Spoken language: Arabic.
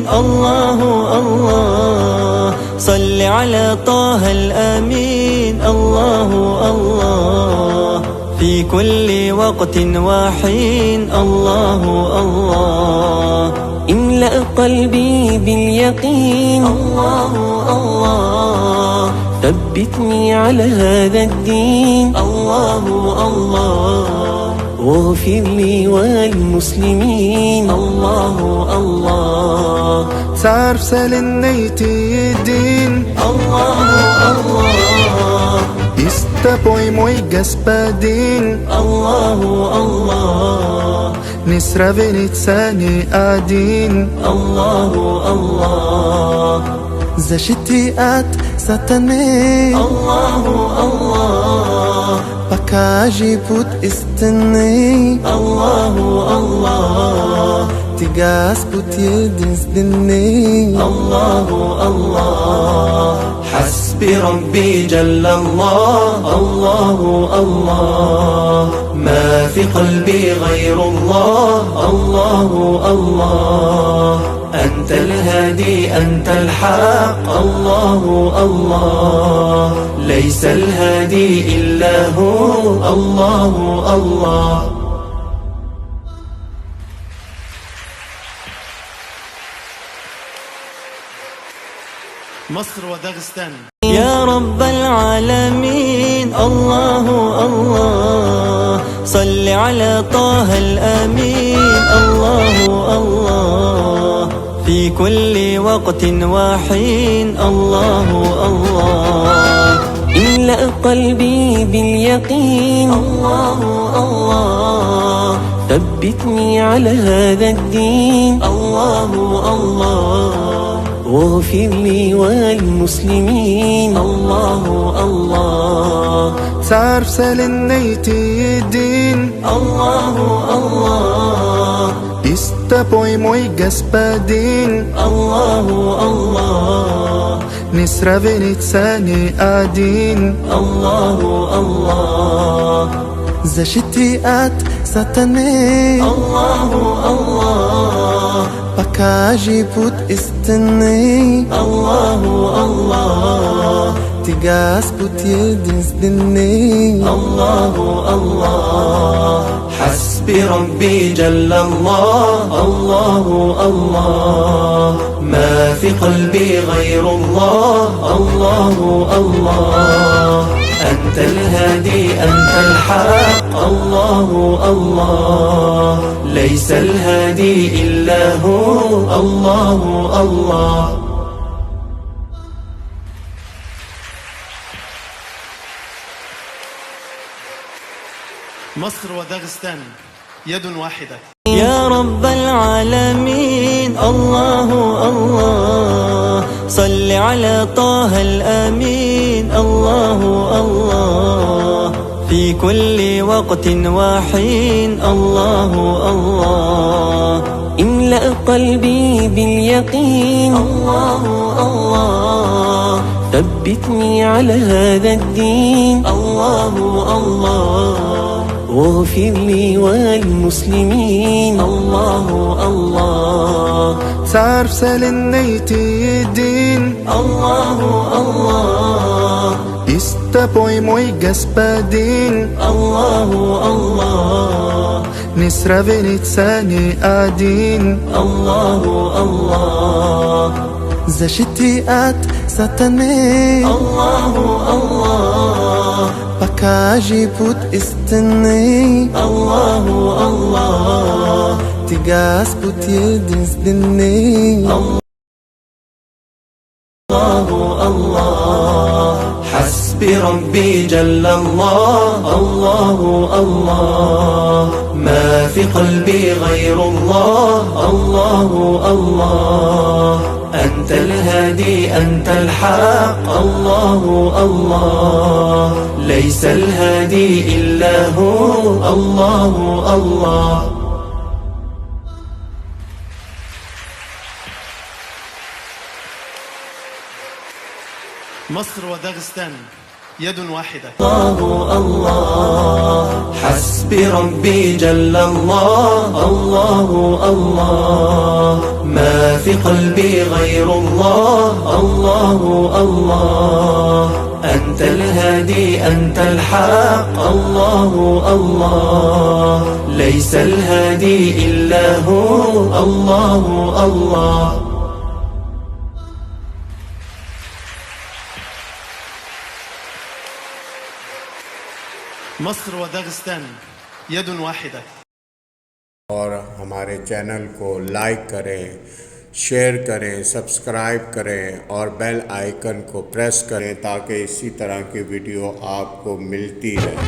الله الله، صل على طه الأمين. الله الله، في كل وقت وحين. الله الله، املأ قلبي باليقين. الله الله، ثبتني على هذا الدين. الله الله، واغفر لي والمسلمين. الله الله، تعرف سالنيتي الدين. الله الله، Istapoj moj gospodin. الله الله، Nisravenicani adin. الله الله، Zaštiti satane. الله الله، Pokaži put istine. الله الله، Tigas put jedinstveni. الله الله، حسبي ربي جل الله. الله الله، ما في قلبي غير الله. الله الله، أنت الهادي أنت الحق. الله الله، ليس الهادي إلا هو. الله الله، مصر وداغستان. يا رب العالمين. الله الله، صل على طه الأمين. الله الله، في كل وقت وحين. الله الله، املأ قلبي باليقين. الله الله، ثبتني على هذا الدين. الله الله، واغفر لي والمسلمين. الله الله، تعرف سالنيتي الدين. الله الله، Istapoj moj gospodin. الله الله، Nisravenicani adin. الله الله، Zaštiti satane. الله الله، Pokaži put istine. الله الله، Tigas put jedinstveni. الله الله، حسبي ربي جل الله. الله الله، ما في قلبي غير الله. الله الله، أنت الهادي أنت الحق. الله الله، ليس الهادي إلا هو. الله الله، مصر وداغستان يد واحدة. يا رب العالمين. الله الله، صل على طه الأمين. الله الله، في كل وقت وحين. الله الله، املأ قلبي باليقين. الله الله، ثبتني على هذا الدين. الله الله، واغفر لي والمسلمين. الله الله، تعرف سالنيتي الدين. الله الله، Istapoj moj gospodin. الله الله، Nisravenicani adin. الله الله، Zaštiti satane. الله الله، Pokaži put istine. الله الله، Tigas put jedinstveni. الله الله، حسبي ربي جل الله. الله الله، ما في قلبي غير الله. الله الله، أنت الهادي أنت الحق. الله الله، ليس الهادي إلا هو. الله الله، مصر وداغستان يد واحدة. الله الله، حسبي ربي جل الله. الله الله، ما في في قلبي غير الله. الله الله أنت الهادي أنت الحق. الله الله ليس الهادي إلا هو. الله الله. مصر وداغستان يد واحدة. और हमारे चैनल को लाइक करें, शेयर करें, सब्सक्राइब करें और bell icon को प्रेस करें ताकि इसी तरह की वीडियो आपको मिलती रहे।